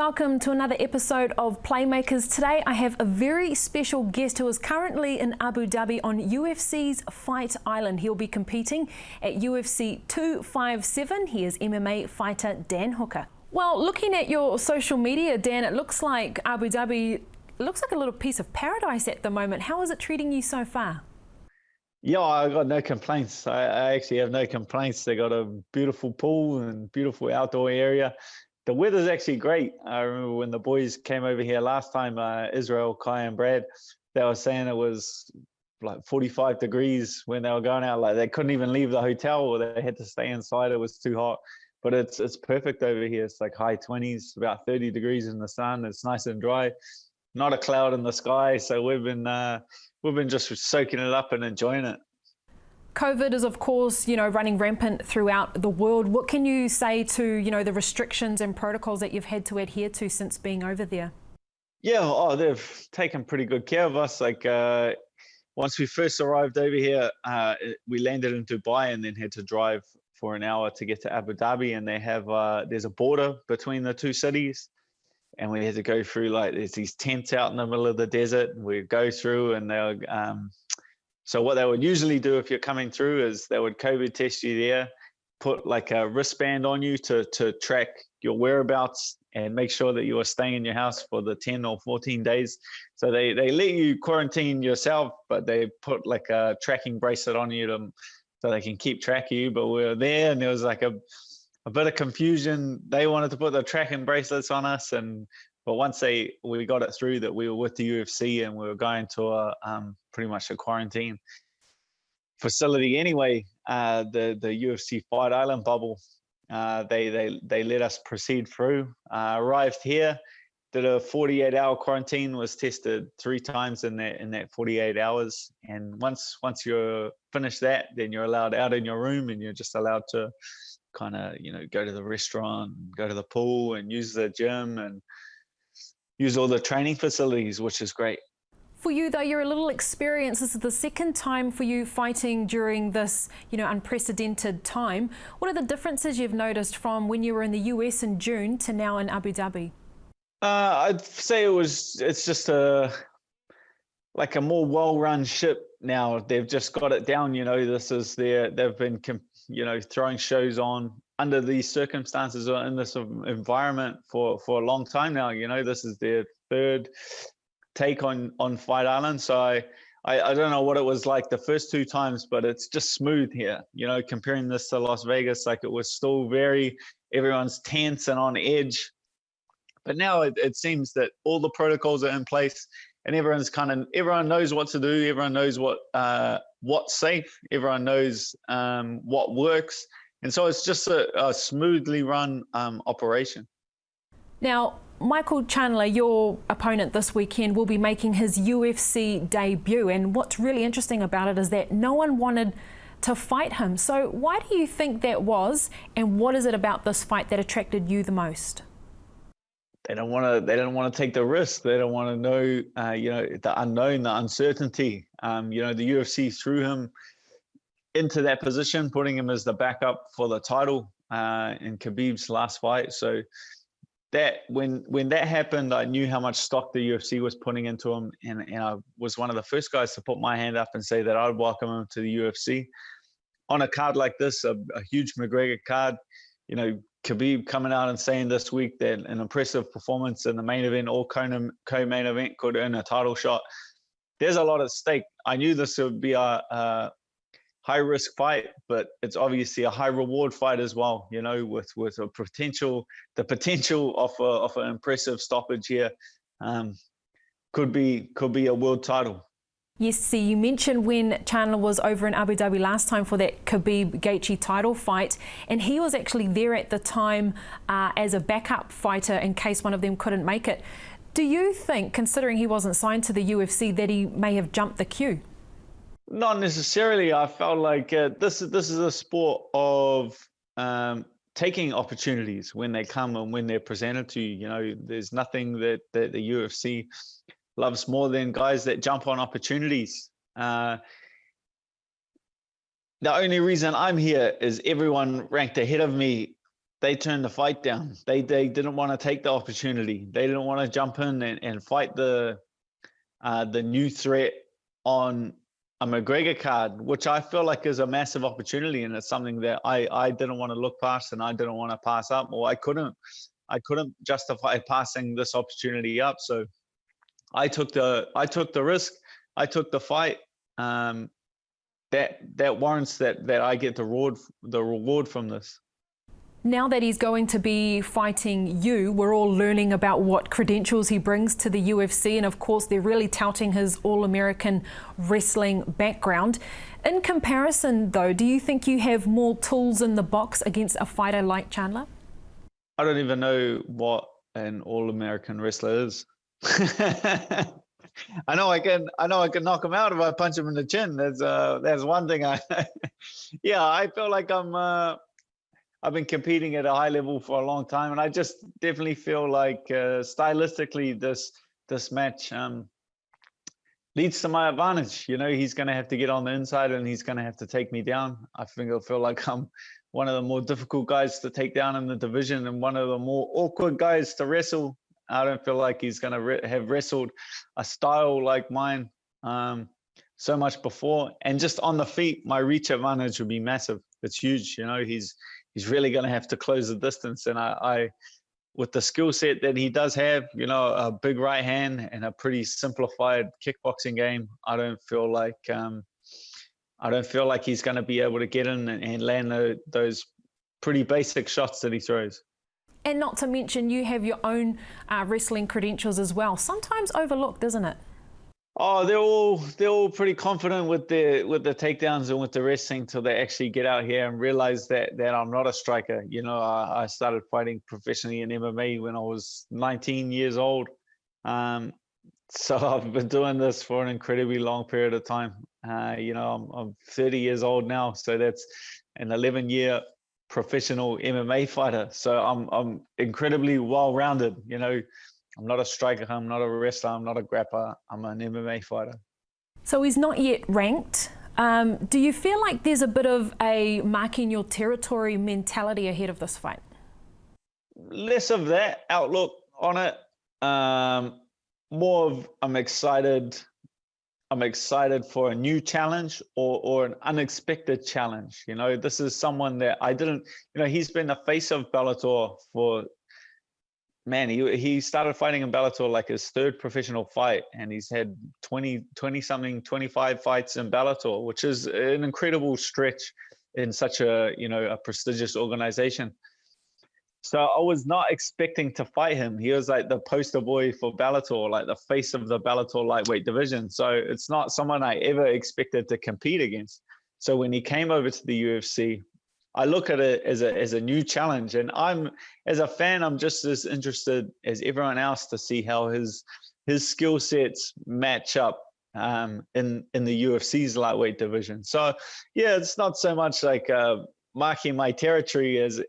welcome to another episode of Playmakers. Today I have a very special guest who is currently in Abu Dhabi on UFC's Fight Island. He'll be competing at UFC 257. He is MMA fighter Dan Hooker. Well, looking at your social media, Dan, it looks like Abu Dhabi looks like a little piece of paradise at the moment. How is it treating you so far? Yeah, I got no complaints. I actually have no complaints. They got a beautiful pool and beautiful outdoor area. The weather's actually great. I remember when the boys came over here last time, Israel, Kai and Brad, they were saying it was like 45 degrees when they were going out. Like they couldn't even leave the hotel or they had to stay inside. It was too hot. But it's perfect over here. It's like high 20s, about 30 degrees in the sun. It's nice and dry. Not a cloud in the sky. So we've been just soaking it up and enjoying it. COVID is, of course, running rampant throughout the world. What can you say to, the restrictions and protocols that you've had to adhere to since being over there? Yeah, they've taken pretty good care of us. Like once we first arrived over here, we landed in Dubai and then had to drive for an hour to get to Abu Dhabi. And they have there's a border between the two cities. And we had to go through, there's these tents out in the middle of the desert. And we go through and they'll so what they would usually do if you're coming through is they would COVID test you there, put like a wristband on you to track your whereabouts and make sure that you are staying in your house for the 10 or 14 days. So they let you quarantine yourself, but they put like a tracking bracelet on you so they can keep track of you. But we were there and there was like a bit of confusion. They wanted to put the tracking bracelets on us, but once we got it through that we were with the UFC and we were going to a pretty much a quarantine facility anyway, the UFC Fight Island bubble, they let us proceed through. Arrived here, did a 48-hour quarantine, was tested 3 times in that 48 hours, and once you're finished that, then you're allowed out in your room and you're just allowed to kind of go to the restaurant, go to the pool, and use the gym and use all the training facilities, which is great. For you, though, you're a little experienced. This is the second time for you fighting during this, unprecedented time. What are the differences you've noticed from when you were in the US in June to now in Abu Dhabi? I'd say it's just a more well-run ship now. They've just got it down. They've been throwing shows on under these circumstances or in this environment for a long time now. This is their third take on Fight Island. So I don't know what it was like the first 2 times, but it's just smooth here. Comparing this to Las Vegas, like it was still everyone's tense and on edge. But now it seems that all the protocols are in place and everyone knows what to do. Everyone knows what's safe. Everyone knows what works. And so it's just a smoothly run operation. Now, Michael Chandler, your opponent this weekend, will be making his UFC debut. And what's really interesting about it is that no one wanted to fight him. So why do you think that was? And what is it about this fight that attracted you the most? They don't want to take the risk. They don't want to know, the unknown, the uncertainty. The UFC threw him into that position, putting him as the backup for the title in Khabib's last fight. So that when that happened, I knew how much stock the UFC was putting into him, and I was one of the first guys to put my hand up and say that I'd welcome him to the UFC. On a card like this, a huge McGregor card, Khabib coming out and saying this week that an impressive performance in the main event or co-main event could earn a title shot. There's a lot at stake. I knew this would be a high-risk fight, but it's obviously a high-reward fight as well. With the potential of an impressive stoppage here, could be a world title. Yes, see, you mentioned when Chandler was over in Abu Dhabi last time for that Khabib-Gaethje title fight, and he was actually there at the time as a backup fighter in case one of them couldn't make it. Do you think, considering he wasn't signed to the UFC, that he may have jumped the queue? Not necessarily. I felt like this is a sport of taking opportunities when they come and when they're presented to you. There's nothing that the UFC loves more than guys that jump on opportunities. The only reason I'm here is everyone ranked ahead of me they turned the fight down. They didn't want to take the opportunity. They didn't want to jump in and fight the new threat on a McGregor card, which I feel like is a massive opportunity, and it's something that I didn't want to look past, and I didn't want to pass up, or I couldn't justify passing this opportunity up. So I took the risk, I took the fight. That warrants that I get the reward from this. Now that he's going to be fighting you, we're all learning about what credentials he brings to the UFC, and of course they're really touting his All-American wrestling background. In comparison though, do you think you have more tools in the box against a fighter like Chandler? I don't even know what an All-American wrestler is. I know I can knock him out if I punch him in the chin. That's one thing. Yeah, I feel like I've been competing at a high level for a long time, and I just definitely feel like stylistically this match leads to my advantage. You know, he's going to have to get on the inside, and he's going to have to take me down. I think I feel like I'm one of the more difficult guys to take down in the division, and one of the more awkward guys to wrestle. I don't feel like he's going to have wrestled a style like mine so much before. And just on the feet, my reach advantage would be massive. It's huge. You know, he's really going to have to close the distance. And I with the skill set that he does have, you know, a big right hand and a pretty simplified kickboxing game, I don't feel like he's going to be able to get in and land those pretty basic shots that he throws. And not to mention, you have your own wrestling credentials as well. Sometimes overlooked, isn't it? Oh, they're all pretty confident with the takedowns and with the wrestling till they actually get out here and realize that I'm not a striker. You know, I started fighting professionally in MMA when I was 19 years old. So I've been doing this for an incredibly long period of time. You know, I'm 30 years old now, so that's an 11-year professional MMA fighter. So I'm incredibly well-rounded. You know, I'm not a striker, I'm not a wrestler, I'm not a grappler, I'm an MMA fighter. So he's not yet ranked. Do you feel like there's a bit of a marking your territory mentality ahead of this fight? Less of that outlook on it. More of I'm excited for a new challenge or an unexpected challenge. You know, this is someone that I didn't, you know, he's been the face of Bellator for, man, he started fighting in Bellator like his third professional fight, and he's had 25 fights in Bellator, which is an incredible stretch in such a, you know, a prestigious organization. So I was not expecting to fight him. He was like the poster boy for Bellator, like the face of the Bellator lightweight division. So it's not someone I ever expected to compete against. So when he came over to the UFC, I look at it as a new challenge. And as a fan, I'm just as interested as everyone else to see how his skill sets match up in the UFC's lightweight division. So yeah, it's not so much like marking my territory as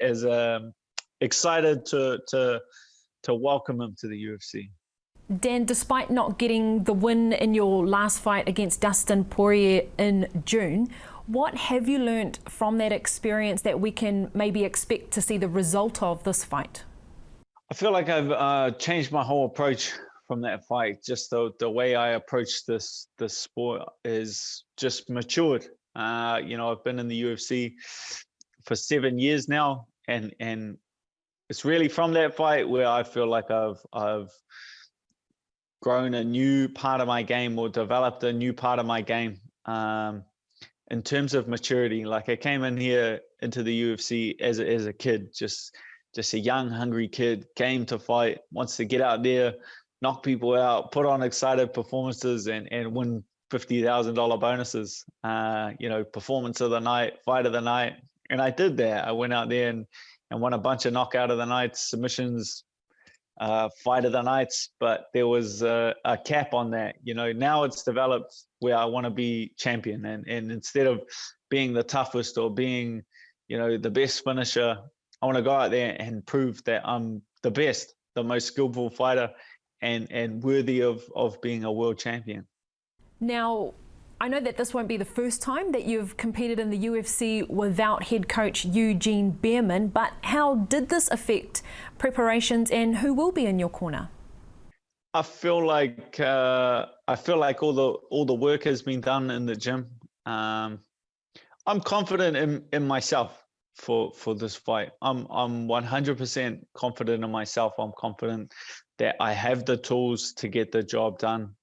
excited to welcome him to the UFC. Dan, despite not getting the win in your last fight against Dustin Poirier in June, what have you learnt from that experience that we can maybe expect to see the result of this fight? I feel like I've changed my whole approach from that fight. Just the way I approach this sport is just matured. You know, I've been in the UFC for 7 years now, and it's really from that fight where I feel like I've grown a new part of my game, or developed a new part of my game in terms of maturity. Like I came in here into the UFC as a kid, just a young, hungry kid, came to fight, wants to get out there, knock people out, put on excited performances, and win $50,000 bonuses. You know, performance of the night, fight of the night, and I did that. I went out there and won a bunch of knockout of the nights, submissions, fight of the nights, but there was a cap on that. You know, now it's developed where I want to be champion, and instead of being the toughest or being, you know, the best finisher, I want to go out there and prove that I'm the best, the most skillful fighter, and worthy of being a world champion. Now, I know that this won't be the first time that you've competed in the UFC without head coach Eugene Behrman, but how did this affect preparations and who will be in your corner? I feel like all the work has been done in the gym. I'm confident in myself for this fight. I'm 100% confident in myself. I'm confident that I have the tools to get the job done.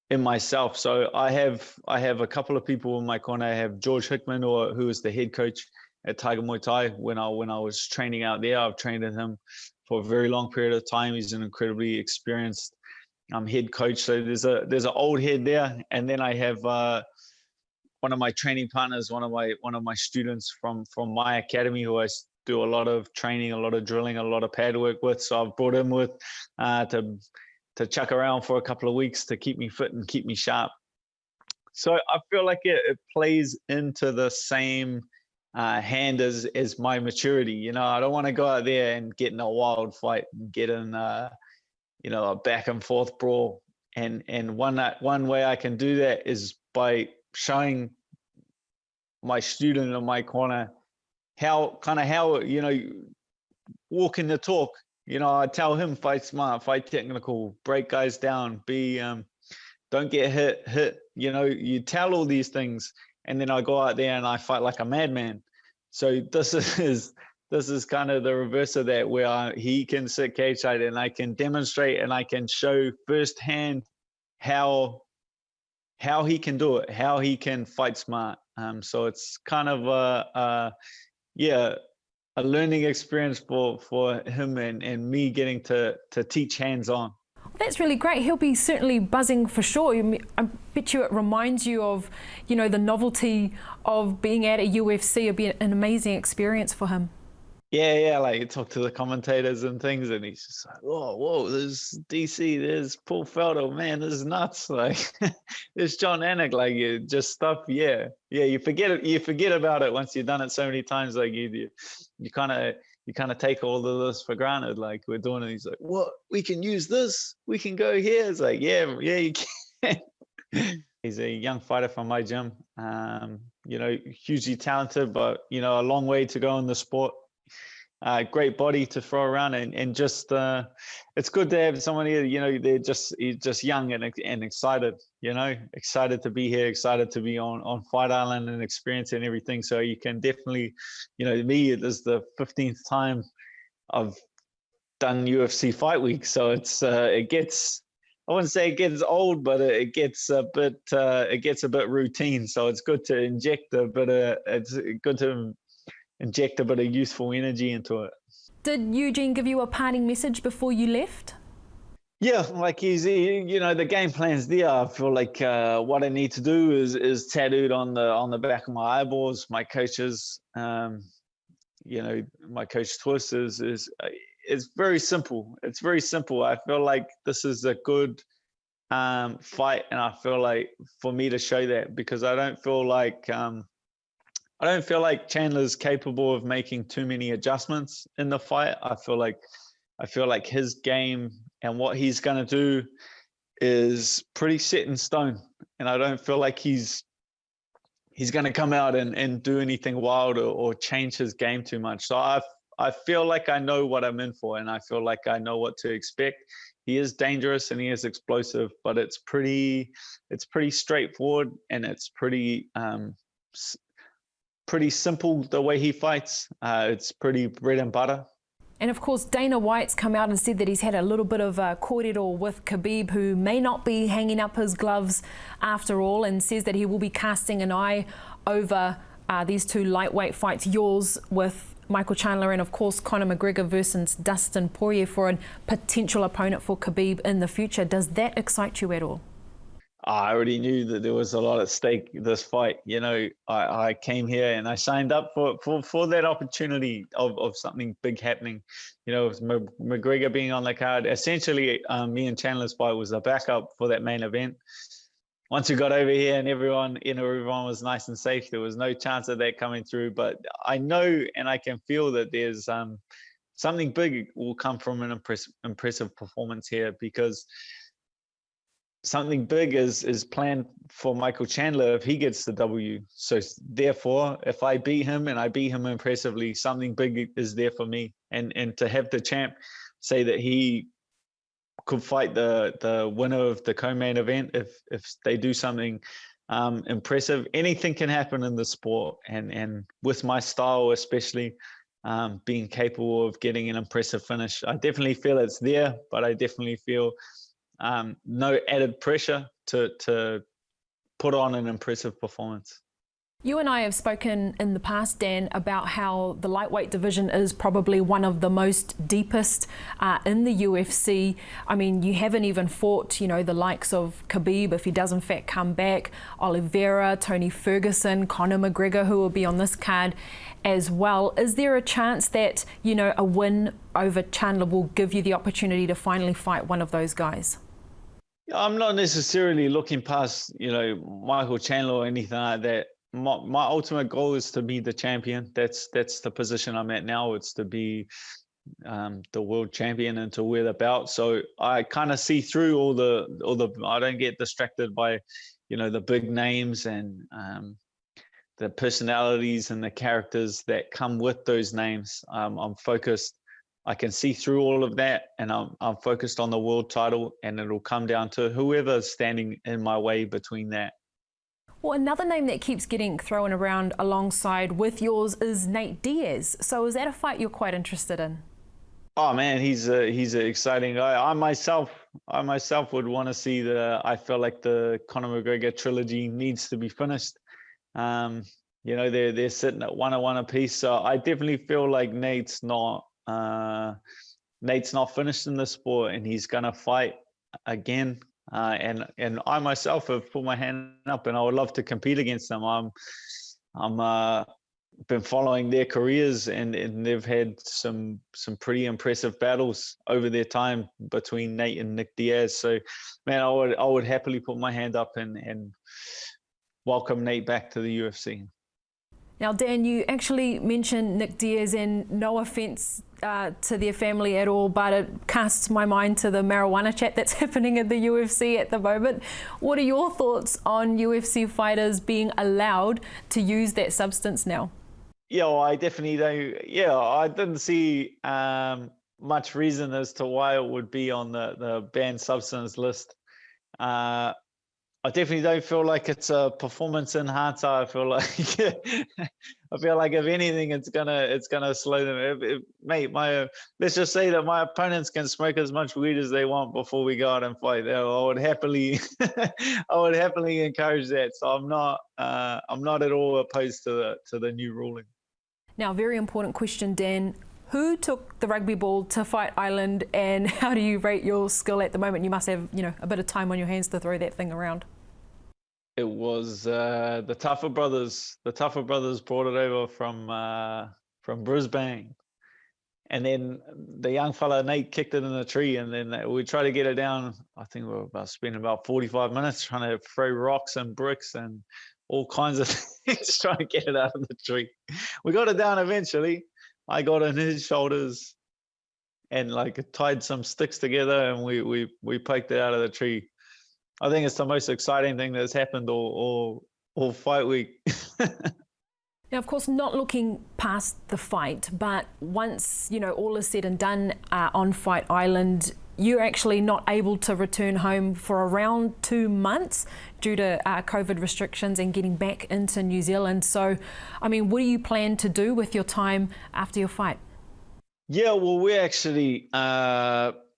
In myself. So I have a couple of people in my corner. I have George Hickman, who is the head coach at Tiger Muay Thai. When I was training out there, I've trained with him for a very long period of time. He's an incredibly experienced head coach. So there's an old head there, and then I have one of my training partners, one of my students from my academy, who I do a lot of training, a lot of drilling, a lot of pad work with. So I've brought him with to chuck around for a couple of weeks to keep me fit and keep me sharp. So I feel like it plays into the same hand as my maturity. You know, I don't want to go out there and get in a wild fight and get in a back and forth brawl. And one way I can do that is by showing my student in my corner how walking the talk. You know, I tell him, fight smart, fight technical, break guys down, don't get hit. You know, you tell all these things, and then I go out there and I fight like a madman. So this is kind of the reverse of that, where he can sit cage side and I can demonstrate and I can show firsthand how he can do it, how he can fight smart. So it's kind of a learning experience for him and me getting to teach hands-on. That's really great. He'll be certainly buzzing for sure. I bet you it reminds you of, the novelty of being at a UFC. It'll be an amazing experience for him. Yeah, like you talk to the commentators and things, and he's just like, whoa, there's DC, there's Paul Felder, man, this is nuts. Like, there's John Anik, like, just stuff. Yeah, you forget it. You forget about it once you've done it so many times. Like you kind of take all of this for granted. Like we're doing it. He's like, what? We can use this. We can go here. It's like, yeah, you can. He's a young fighter from my gym. Hugely talented, but a long way to go in the sport. Great body to throw around, and just it's good to have someone here. They're just young and excited. Excited to be here, excited to be on Fight Island and experiencing everything. So you can definitely, me, it is the 15th time I've done UFC Fight Week. So it's it gets, I wouldn't say it gets old, but it gets a bit routine. So it's good to inject a bit of inject a bit of youthful energy into it. Did Eugene give you a parting message before you left? Yeah, like the game plan's there. I feel like what I need to do is tattooed on the back of my eyeballs. My coaches, my coach Twist is very simple. It's very simple. I feel like this is a good fight, and I feel like for me to show that, because I don't feel like Chandler's capable of making too many adjustments in the fight. I feel like his game and what he's going to do is pretty set in stone, and I don't feel like he's going to come out and do anything wild or change his game too much. So I feel like I know what I'm in for, and I feel like I know what to expect. He is dangerous and he is explosive, but it's pretty straightforward, and it's pretty simple the way he fights. It's pretty bread and butter. And of course, Dana White's come out and said that he's had a little bit of a cordial with Khabib, who may not be hanging up his gloves after all, and says that he will be casting an eye over these two lightweight fights, yours with Michael Chandler and of course Conor McGregor versus Dustin Poirier, for a potential opponent for Khabib in the future. Does that excite you at all? I already knew that there was a lot at stake this fight. I came here and I signed up for that opportunity of something big happening. With McGregor being on the card, essentially me and Chandler's fight was a backup for that main event. Once we got over here and everyone was nice and safe, there was no chance of that coming through. But I know and I can feel that there's something big will come from an impressive performance here, because something big is planned for Michael Chandler if he gets the W. So therefore, if I beat him and I beat him impressively, something big is there for me. And to have the champ say that he could fight the winner of the co-main event if they do something impressive. Anything can happen in the sport, and with my style especially, being capable of getting an impressive finish, I definitely feel it's there, but I definitely feel no added pressure to put on an impressive performance. You and I have spoken in the past, Dan, about how the lightweight division is probably one of the most deepest in the UFC. I mean, you haven't even fought, you know, the likes of Khabib, if he does in fact come back, Oliveira, Tony Ferguson, Conor McGregor, who will be on this card as well. Is there a chance that, you know, a win over Chandler will give you the opportunity to finally fight one of those guys? I'm not necessarily looking past, you know, Michael Chandler or anything like that. My ultimate goal is to be the champion. That's the position I'm at now. It's to be the world champion and to wear the belt. So I kind of see through all the. I don't get distracted by, you know, the big names and the personalities and the characters that come with those names. I'm focused. I can see through all of that, and I'm focused on the world title, and it'll come down to whoever's standing in my way between that. Well, another name that keeps getting thrown around alongside with yours is Nate Diaz. So is that a fight you're quite interested in? Oh man, he's an exciting guy. I myself would want to see I feel like the Conor McGregor trilogy needs to be finished. You know, they're sitting at 1-1 apiece. So I definitely feel like Nate's not finished in the sport, and he's gonna fight again. And I myself have put my hand up, and I would love to compete against them. I'm been following their careers, and they've had some pretty impressive battles over their time between Nate and Nick Diaz. So, man, I would happily put my hand up and welcome Nate back to the UFC. Now, Dan, you actually mentioned Nick Diaz, and no offence to their family at all, but it casts my mind to the marijuana chat that's happening at the UFC at the moment. What are your thoughts on UFC fighters being allowed to use that substance now? Yeah, well, I definitely don't. Yeah, I didn't see much reason as to why it would be on the banned substance list. I definitely don't feel like it's a performance enhancer. I feel like if anything, it's gonna slow them. Mate, let's just say that my opponents can smoke as much weed as they want before we go out and fight. I would happily, I would happily encourage that. So I'm not at all opposed to the new ruling. Now, very important question, Dan. Who took the rugby ball to Fight Island, and how do you rate your skill at the moment? You must have, you know, a bit of time on your hands to throw that thing around. It was the Tougher brothers. The Tougher brothers brought it over from Brisbane, and then the young fella Nate kicked it in the tree, and then we tried to get it down. I think we were spending about 45 minutes trying to throw rocks and bricks and all kinds of things trying to get it out of the tree. We got it down eventually. I got on his shoulders and like tied some sticks together, and we poked it out of the tree. I think it's the most exciting thing that's happened all fight week. Now, of course, not looking past the fight, but once, you know, all is said and done on Fight Island, you're actually not able to return home for around 2 months due to COVID restrictions and getting back into New Zealand. So, I mean, what do you plan to do with your time after your fight? Yeah, well, we're actually,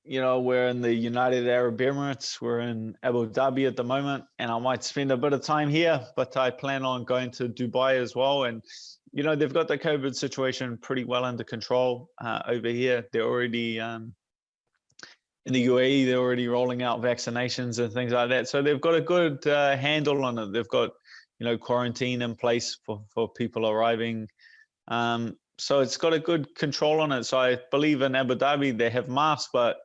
you know, we're in the United Arab Emirates. We're in Abu Dhabi at the moment, and I might spend a bit of time here, but I plan on going to Dubai as well. And, you know, they've got the COVID situation pretty well under control over here. They're already, in the UAE, they're already rolling out vaccinations and things like that. So they've got a good handle on it. They've got, you know, quarantine in place for people arriving. So it's got a good control on it. So I believe in Abu Dhabi, they have masks, but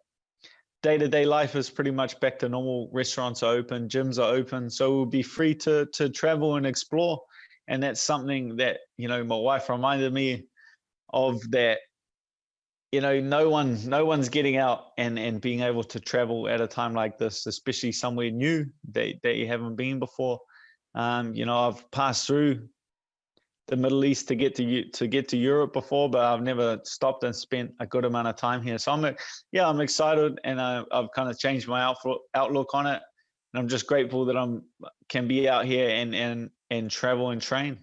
day-to-day life is pretty much back to normal. Restaurants are open, gyms are open. So we'll be free to travel and explore. And that's something that, you know, my wife reminded me of, that you know, no one's getting out and being able to travel at a time like this, especially somewhere new that you haven't been before. You know, I've passed through the Middle East to get to Europe before, but I've never stopped and spent a good amount of time here. So I'm excited, and I've kind of changed my outlook on it, and I'm just grateful that can be out here and travel and train.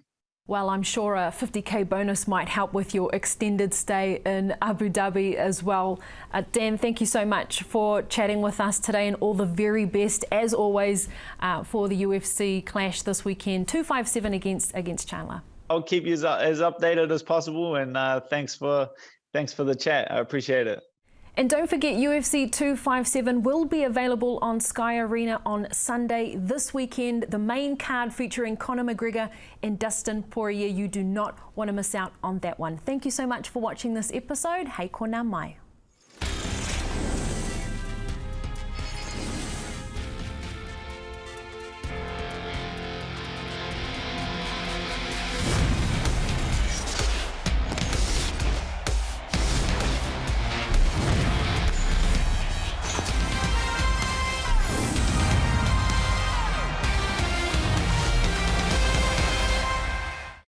Well, I'm sure a 50k bonus might help with your extended stay in Abu Dhabi as well. Dan, thank you so much for chatting with us today, and all the very best, as always, for the UFC clash this weekend, 257 against Chandler. I'll keep you as updated as possible, and thanks for the chat. I appreciate it. And don't forget, UFC 257 will be available on Sky Arena on Sunday this weekend. The main card featuring Conor McGregor and Dustin Poirier. You do not want to miss out on that one. Thank you so much for watching this episode. Hei kona mai.